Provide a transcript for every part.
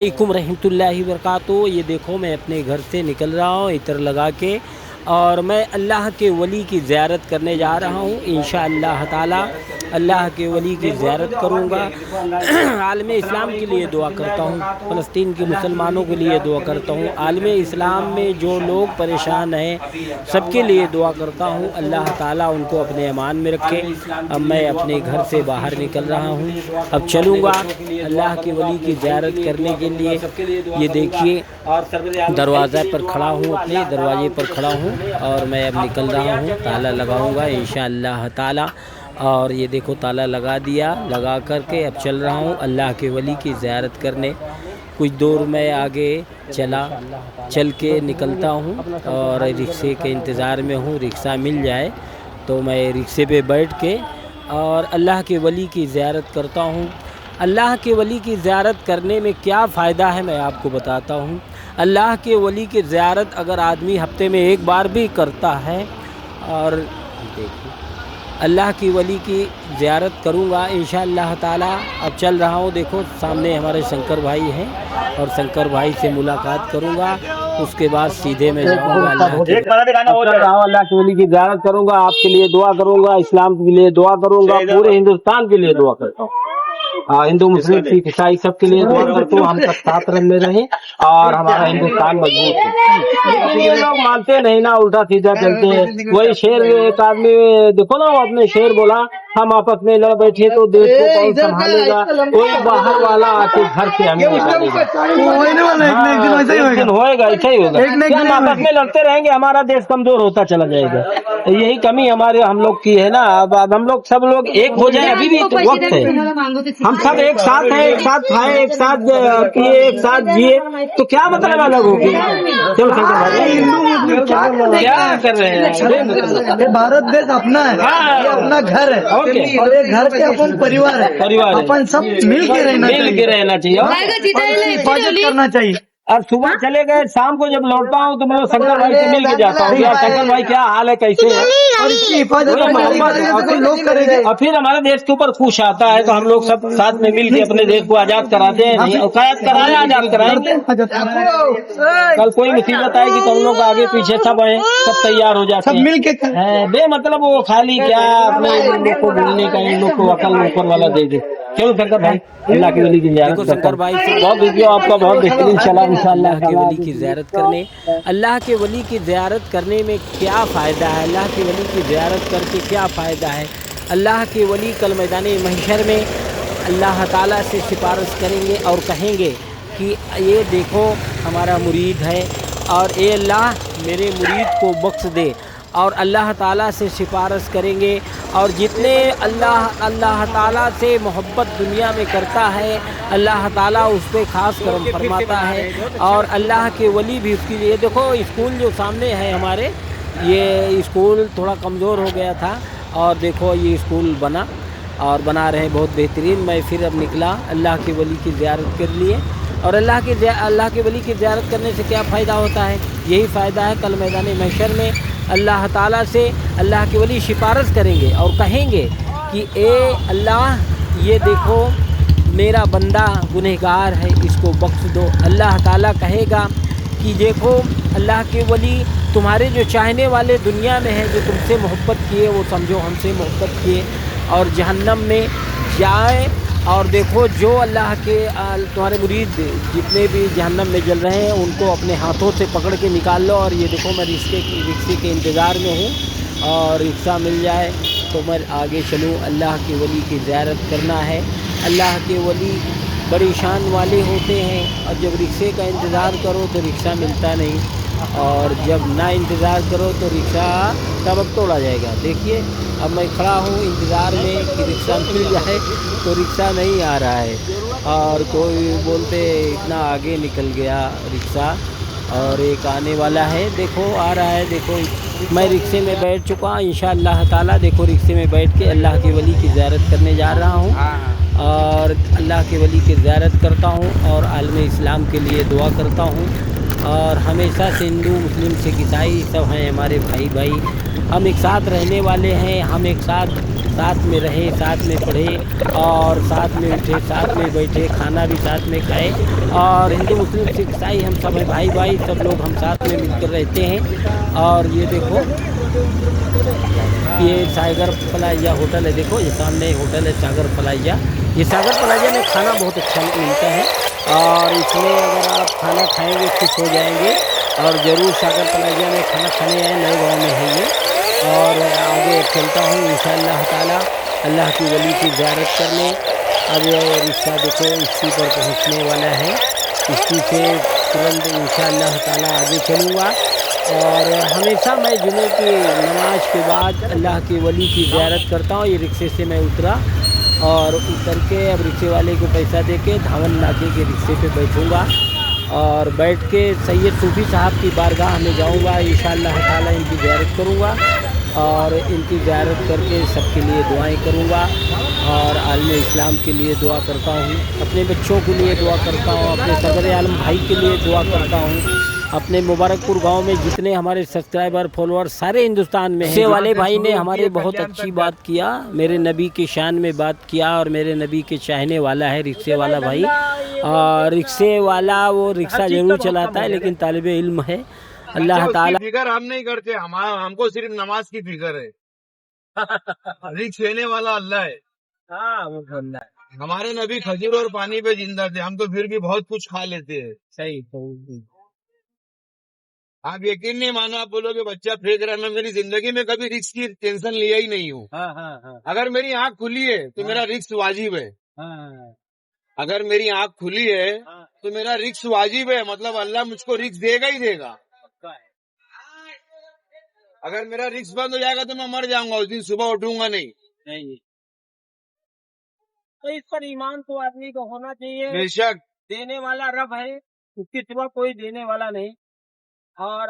अलैकुम रहमतुल्लाहि वबरकातुहू। ये देखो मैं अपने घर से निकल रहा हूँ इतर लगा के, और मैं अल्लाह के वली की ज़ियारत करने जा रहा हूँ। इंशाअल्लाह ताला अल्लाह के वली की ज़ियारत करूँगा। आलम इस्लाम के लिए दुआ करता हूँ, फ़लस्तीन के मुसलमानों के लिए दुआ करता हूँ, आलम इस्लाम में जो लोग परेशान हैं सबके लिए दुआ करता हूँ। अल्लाह ताला उनको अपने अमान में रखे। अब मैं अपने घर से बाहर निकल रहा हूँ, अब चलूँगा अल्लाह के वली की ज़ियारत करने के लिए। ये देखिए दरवाज़ा पर खड़ा हूँ, अपने दरवाजे पर खड़ा हूँ और मैं अब निकल रहा हूँ। ताला लगाऊंगा इंशाअल्लाह ताला, और ये देखो ताला लगा दिया, लगा करके अब चल रहा हूँ अल्लाह के वली की ज़ियारत करने। कुछ दूर मैं आगे चल के निकलता हूँ और रिक्शे के इंतज़ार में हूँ। रिक्शा मिल जाए तो मैं रिक्शे पे बैठ के और अल्लाह के वली की ज़ियारत करता हूँ। अल्लाह के वली की ज़ियारत करने में क्या फ़ायदा है मैं आपको बताता हूँ। अल्लाह के वली की ज़ियारत अगर आदमी हफ्ते में एक बार भी करता है, और देखिए अल्लाह की वली की ज़ियारत करूँगा इंशाअल्लाह ताला। अब चल रहा हूँ, देखो सामने हमारे शंकर भाई हैं और शंकर भाई से मुलाकात करूँगा, उसके बाद सीधे मैं जाऊँगा अल्लाह की वली की ज़ियारत करूँगा। आपके लिए दुआ करूँगा, इस्लाम के लिए दुआ करूँगा, पूरे हिंदुस्तान के लिए दुआ करता हूँ। हिंदू मुस्लिम सिख ईसाई सबके लिए दुआ करता हूँ, हम सब साथ में रहें और हमारा हिंदुस्तान मजबूत है। ये लोग मानते नहीं ना, उल्टा सीधा चलते हैं। वही शेर, एक आदमी देखो ना, वो अपने शेर बोला, हम आपस में लड़ बैठे तो देश को कौन संभालेगा, कोई बाहर वाला आके घर से हमें निकालेगा। होएगा, ऐसा ही होगा। हम आपस में लड़ते रहेंगे, हमारा देश कमजोर होता चला जाएगा। यही कमी हमारे हम लोग की है ना। अब हम लोग सब लोग एक हो जाए, अभी भी तो वक्त है। हम सब एक साथ हैं, एक साथ खाए, एक साथ पिए, एक साथ जिए, तो क्या मतलब अलग हो गया। चलो शंकर भाई क्या कर रहे हैं। भारत देश अपना है, ये अपना घर है और ये घर के अपन परिवार है। अपन सब मिल के रहना चाहिए, हिफाजत करना चाहिए। और सुबह चले गए, शाम को जब लौटता हूँ तो मैं शंकर भाई से मिल के जाता हूँ, यार शंकर भाई क्या हाल है, कैसे है। और इसकी हिफाजत लोग करेंगे और फिर हमारे देश के ऊपर खुश आता है तो हम लोग सब साथ में मिल के अपने देश को आजाद कराते हैं। नहीं आजाद कराए, आजाद कराएंगे। कल कोई मुसीबत आएगी तो हम लोग आगे पीछे सब हैं, सब तैयार हो जाते हैं, मिल के बे मतलब वो खाली क्या अपने इन लोग को बोलने का, इन लोग को अकल ऊपर वाला दे दे। चलो शंकर भाई अल्लाह की वली की ज़ियारत। शंकर भाई से बहुत वीडियो आपका बहुत बेहतरीन चला। इंशाअल्लाह के वली की ज़ियारत करने, अल्लाह के वली की ज़ियारत करने में क्या फ़ायदा है, अल्लाह के वली की ज़ियारत करके क्या फ़ायदा है। अल्लाह के वली कल मैदान महशर में अल्लाह ताला से सिफारिश करेंगे और कहेंगे कि ये देखो हमारा मुरीद है और ए अल्लाह मेरे मुरीद को बख्श दे, और अल्लाह ताला से सिफारिश करेंगे। और जितने अल्लाह ताला से मोहब्बत दुनिया में करता है, अल्लाह ताला उस पर ख़ास करम फरमाता है, और अल्लाह के वली भी उसके लिए। देखो स्कूल जो सामने है हमारे, ये स्कूल थोड़ा कमज़ोर हो गया था और देखो ये स्कूल बना और बना रहे बहुत बेहतरीन। मैं फिर अब निकला अल्लाह के वली की ज़ियारत के लिए। और अल्लाह के वली की ज़ियारत करने से क्या फ़ायदा होता है, यही फ़ायदा है कल मैदान महशर में अल्लाह ताला से अल्लाह के वली सिफारिश करेंगे और कहेंगे कि ए अल्लाह ये देखो मेरा बंदा गुनहगार है, इसको बख्श दो। अल्लाह ताला कहेगा कि देखो अल्लाह के वली तुम्हारे जो चाहने वाले दुनिया में हैं, जो तुमसे मोहब्बत किए, वो समझो हमसे मोहब्बत किए और जहन्नम में जाए। और देखो जो अल्लाह के तुम्हारे मुरीद जितने भी जहन्नम में जल रहे हैं उनको अपने हाथों से पकड़ के निकाल लो। और ये देखो मैं रिक्शे के इंतज़ार में हूँ, और रिक्शा मिल जाए तो मैं आगे चलूँ। अल्लाह के वली की ज़ियारत करना है। अल्लाह के वली बड़ी शान वाले होते हैं, और जब रिक्शे का इंतज़ार करो तो रिक्शा मिलता नहीं, और जब ना इंतज़ार करो तो रिक्शा सबक तोड़ा जाएगा। देखिए अब मैं खड़ा हूँ इंतज़ार में कि रिक्शा मिल जाए, तो रिक्शा नहीं आ रहा है, और कोई बोलते इतना आगे निकल गया रिक्शा, और एक आने वाला है, देखो आ रहा है। देखो मैं रिक्शे में बैठ चुका इंशाअल्लाह ताला। देखो रिक्शे में बैठ के अल्लाह के वली की ज़ियारत करने जा रहा हूँ, और अल्लाह के वली की ज़ियारत करता हूँ और आलम इस्लाम के लिए दुआ करता हूँ। और हमेशा से हिंदू मुस्लिम सिख ईसाई सब हैं हमारे भाई, हम एक साथ रहने वाले हैं, हम एक साथ साथ में रहे, साथ में पढ़े और साथ में उठे, साथ में बैठे, खाना भी साथ में खाए। और हिंदू मुस्लिम सिख ईसाई हम सब भाई भाई, सब लोग हम साथ में मिलकर रहते हैं। और ये देखो ये सागर प्लाजा होटल है, देखो ये सामने होटल है सागर प्लाजा। ये सागर प्लाजा में खाना बहुत अच्छा मिलता है और इसमें अगर आप खाना खाएंगे खुश हो जाएंगे। और ज़रूर सागर प्लाजा में खाना खाने आए, नए गाँव में है ये। और आगे चलता हूँ इंशाअल्लाह ताला अल्लाह की वली की ज़ियारत करने। अब ये रिक्शा देखो इसी पर पहुँचने वाला है, इसी से तुरंत इंशाअल्लाह ताला आगे चलूँगा। और हमेशा मैं जुमे की नमाज के बाद अल्लाह के वली की ज़ियारत करता हूँ। ये रिक्शे से मैं उतरा और उतर के अब रिक्शे वाले को पैसा दे के धावन नाके के रिक्शे पे बैठूँगा और बैठ के सैयद सूफ़ी साहब की बारगाह में जाऊँगा। इंशाअल्लाह ताला इनकी ज़ियारत करूँगा और इनकी ज़ियारत करके सबके लिए दुआएं करूँगा। और आलम इस्लाम के लिए दुआ करता हूँ, अपने बच्चों के लिए दुआ करता हूँ, अपने सदर आलम भाई के लिए दुआ करता हूँ, अपने मुबारकपुर गांव में जितने हमारे सब्सक्राइबर फॉलोअर सारे हिंदुस्तान में हैं। वाले भाई ने हमारे बहुत अच्छी बात किया, मेरे नबी के शान में बात किया और मेरे नबी के चाहने वाला है रिक्शे वाला भाई। और रिक्शे वाला वो रिक्शा जरूर चलाता है लेकिन तालिबे इल्म है। अल्लाह ताला फिक्र हम नहीं करते, हमको सिर्फ नमाज की फिक्र है। रिक्स लेने वाला अल्लाह है। हाँ वो अल्लाह है। हमारे नबी खजूर और पानी पे जिंदा थे, हम तो फिर भी बहुत कुछ खा लेते हैं। सही। आप यकीन नहीं मानो, आप बोलोगे बच्चा फेंक रहा है। मैं मेरी जिंदगी में कभी रिक्स की टेंशन लिया ही नहीं हूँ। हाँ। अगर मेरी आँख खुली है तो मेरा रिक्स वाजिब है। हाँ। अगर मेरी आँख खुली है तो मेरा रिक्स वाजिब है, मतलब अल्लाह मुझको रिक्स देगा ही देगा। अगर मेरा रिक्स बंद हो जाएगा तो मैं मर जाऊंगा, उस दिन सुबह उठूंगा नहीं। तो इस पर ईमान तो आदमी को होना चाहिए। बेशक देने वाला रब है, उसके सिवा कोई देने वाला नहीं। और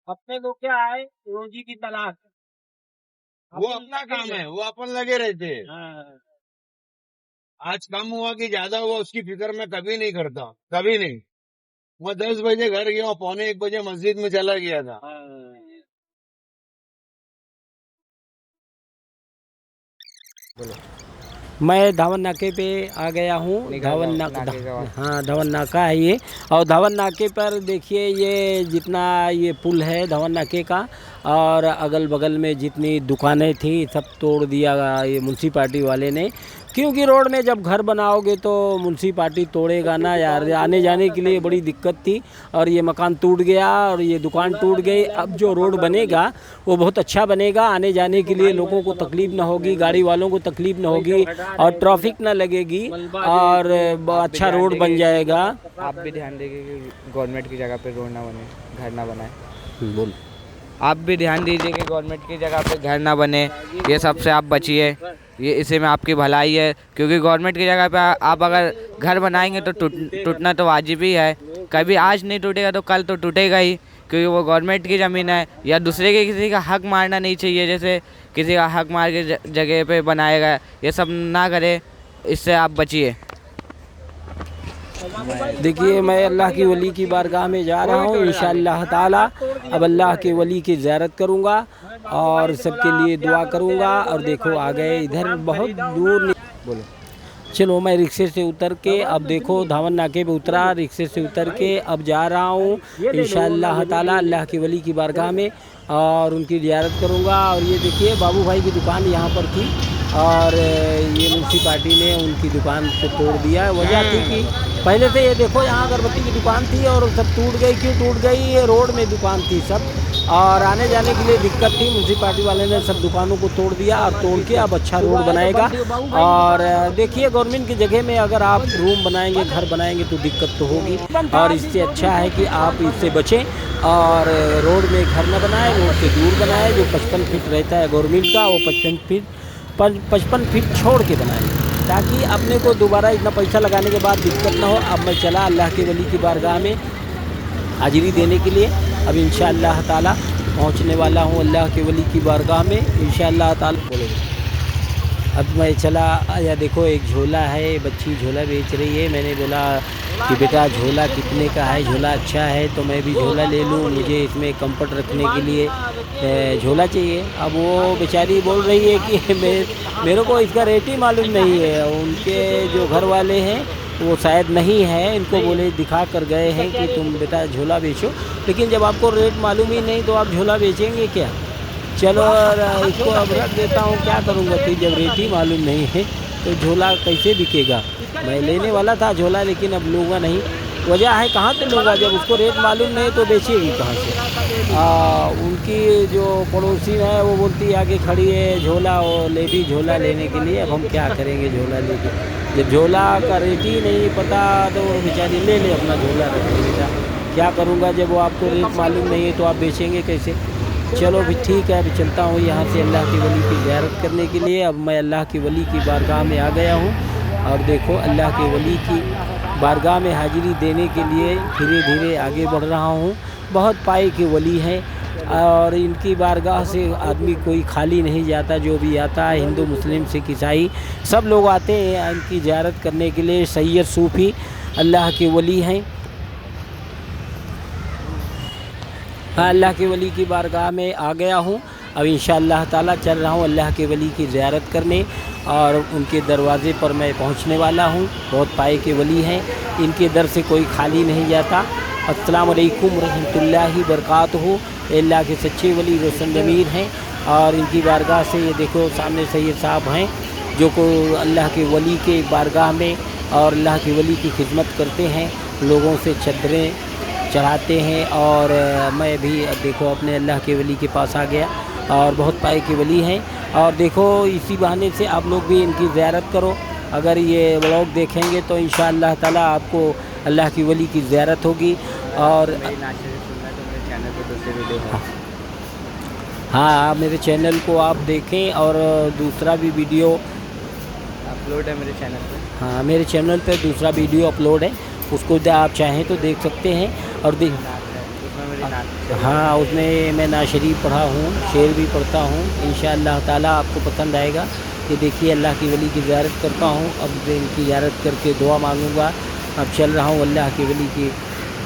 अपने को क्या है, रोजी की तलाश, वो अपना काम है, वो अपन लगे रहते हैं। हाँ। आज कम हुआ कि ज्यादा हुआ उसकी फिक्र मैं कभी नहीं करता, कभी नहीं। मैं 10 बजे घर गया, 1:45 बजे मस्जिद में चला गया था। मैं धावन नाके पे आ गया हूँ। धावन नाका है ये। और धावन नाके पर देखिए ये जितना ये पुल है धावन नाके का, और अगल बगल में जितनी दुकानें थी सब तोड़ दिया ये म्युनिसिपालिटी वाले ने। क्योंकि रोड में जब घर बनाओगे तो म्युनिसिपालिटी तोड़ेगा ना यार, आने जाने के लिए बड़ी दिक्कत थी। और ये मकान टूट गया और ये दुकान टूट गई। अब जो रोड बनेगा वो बहुत अच्छा बनेगा, आने जाने के लिए लोगों को तकलीफ ना होगी, गाड़ी वालों को तकलीफ ना होगी और ट्रैफिक ना लगेगी और अच्छा रोड बन जाएगा। आप भी ध्यान देंगे कि गवर्नमेंट की जगह पे रोड ना बने, घर ना बनाए। बोल। आप भी ध्यान दीजिए कि गवर्नमेंट की जगह पे घर ना बने, ये सब से आप बचिए। ये इसी में आपकी भलाई है, क्योंकि गवर्नमेंट की जगह पे आप अगर घर बनाएंगे तो टूटना तो वाजिब ही है। कभी आज नहीं टूटेगा तो कल तो टूटेगा ही, क्योंकि वो गवर्नमेंट की ज़मीन है। या दूसरे के किसी का हक मारना नहीं चाहिए, जैसे किसी का हक मार के जगह पे बनाएगा, ये सब ना करे, इससे आप बचिए। देखिए मैं अल्लाह की वली की बारगाह में जा रहा हूँ इंशाअल्लाह ताला। अब अल्लाह के वली की ज़ियारत करूँगा और सबके लिए दुआ करूँगा। और देखो आ गए इधर, बहुत दूर बोलो। चलो मैं रिक्शे से उतर के अब देखो धावन नाके पे उतरा, रिक्शे से उतर के अब जा रहा हूँ इंशाअल्लाह ताला अल्लाह की वली की बारगाह में और उनकी ज़ियारत करूँगा। और ये देखिए बाबू भाई की दुकान यहाँ पर थी और ये म्युनिसिपालिटी ने उनकी दुकान से तोड़ दिया। वजह थी कि पहले से ये देखो यहाँ अगरबत्ती की दुकान थी और सब टूट गई। क्यों टूट गई? ये रोड में दुकान थी सब और आने जाने के लिए दिक्कत थी। म्युनिसिपालिटी वाले ने सब दुकानों को तोड़ दिया और तोड़ के अब अच्छा रोड बनाएगा। और देखिए गवर्नमेंट की जगह में अगर आप रूम बनाएंगे, घर बनाएंगे तो दिक्कत तो होगी। और इससे अच्छा है कि आप इससे बचें और रोड में घर न बनाएं, रोड से दूर बनाएं। जो 55 फीट रहता है गवर्नमेंट का वो 55 फीट छोड़ के बनाएं, ताकि अपने को दोबारा इतना पैसा लगाने के बाद दिक्कत ना हो। अब मैं चला अल्लाह के वली की बारगाह में हाजिरी देने के लिए। अब इंशाअल्लाह ताला पहुंचने वाला हूं अल्लाह के वली की बारगाह में इंशाअल्लाह ताला। अब मैं चला, या देखो एक झोला है, बच्ची झोला बेच रही है। मैंने बोला कि बेटा झोला कितने का है, झोला अच्छा है तो मैं भी झोला ले लूँ, मुझे इसमें कंफर्ट रखने के लिए झोला चाहिए। अब वो बेचारी बोल रही है कि मेरे को इसका रेट ही मालूम नहीं है। उनके जो घर वाले हैं वो शायद नहीं है, इनको बोले दिखा कर गए हैं कि तुम बेटा झोला बेचो, लेकिन जब आपको रेट मालूम ही नहीं तो आप झोला बेचेंगे क्या। चलो इसको अब रख देता हूँ, क्या करूँगा फिर जब रेट ही मालूम नहीं है तो झोला कैसे बिकेगा। मैं लेने वाला था झोला लेकिन अब लूँगा नहीं, वजह है कहाँ से लूँगा जब उसको रेट मालूम नहीं तो बेचेगी कहाँ से। उनकी जो पड़ोसी है वो बोलती है आगे खड़ी है झोला और ले भी झोला लेने के लिए। अब हम क्या करेंगे झोला लेके, जब झोला का रेट ही नहीं पता तो बेचारी ले ले अपना झोला रख ले बेटा, क्या करूँगा जब वो आपको रेट मालूम नहीं है तो आप बेचेंगे कैसे। चलो भी ठीक है, अभी चलता हूँ यहाँ से अल्लाह के वली की ज़ियारत करने के लिए। अब मैं अल्लाह के वली की बारगाह में आ गया हूँ और देखो अल्लाह के वली की बारगाह में हाज़िरी देने के लिए धीरे धीरे आगे बढ़ रहा हूँ। बहुत पाए के वली हैं और इनकी बारगाह से आदमी कोई खाली नहीं जाता, जो भी आता है हिंदू मुस्लिम सिख ईसाई सब लोग आते हैं इनकी ज़ियारत करने के लिए। सैयद सूफ़ी अल्लाह के वली हैं। हाँ, अल्लाह के वली की बारगाह में आ गया हूँ। अब इंशाअल्लाह ताला चल रहा हूँ अल्लाह के वली की ज़ियारत करने और उनके दरवाज़े पर मैं पहुँचने वाला हूँ। बहुत पाए के वली हैं, इनके दर से कोई खाली नहीं जाता। अस्सलामु अलैकुम रहमतुल्लाहि बरकातहू। अल्लाह के सच्चे वली रोशन ज़मीर हैं और इनकी बारगाह से ये देखो सामने सैयद साहब हैं जो को अल्लाह के वली के बारगाह में और अल्लाह के वली की खिदमत करते हैं, लोगों से चद्दरें चढ़ाते हैं। और मैं भी देखो अपने अल्लाह के वली के पास आ गया और बहुत पाए के वली हैं। और देखो इसी बहाने से आप लोग भी इनकी ज़ियारत करो। अगर ये व्लॉग देखेंगे तो इंशाअल्लाह ताला आपको अल्लाह की वली की ज़ियारत होगी। और हाँ, मेरे चैनल को आप देखें और दूसरा भी वीडियो अपलोड है मेरे चैनल पे। हाँ, मेरे चैनल पे दूसरा वीडियो अपलोड है, उसको आप चाहें तो देख सकते हैं। और हाँ, उसमें मैं नात शरीफ पढ़ा हूँ, शेर भी पढ़ता हूँ। इंशाअल्लाह ताला आपको पसंद आएगा। ये देखिए अल्लाह की वली की ज़ियारत करता हूँ। अब इनकी ज़ियारत करके दुआ मांगूँगा। अब चल रहा हूँ अल्लाह की वली की,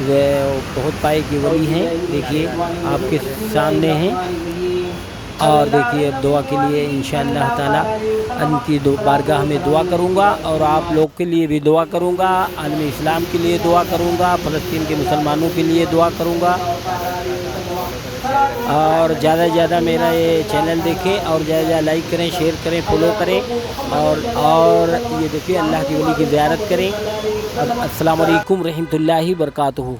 बहुत पाए की वली हैं, देखिए आपके सामने हैं। और देखिए अब दुआ के लिए इंशाअल्लाह ताला उनकी बारगाह में दुआ करूँगा और आप लोग के लिए भी दुआ करूँगा, आलम इस्लाम के लिए दुआ करूँगा, फ़लस्तीन के मुसलमानों के लिए दुआ करूँगा। और ज़्यादा से ज़्यादा मेरा ये चैनल देखें और ज़्यादा ज़्यादा लाइक करें, शेयर करें, फॉलो करें। और ये देखिए अल्लाह की वली की ज़ियारत करें। अस्सलामु अलैकुम रहमतुल्लाहि बरकातहू।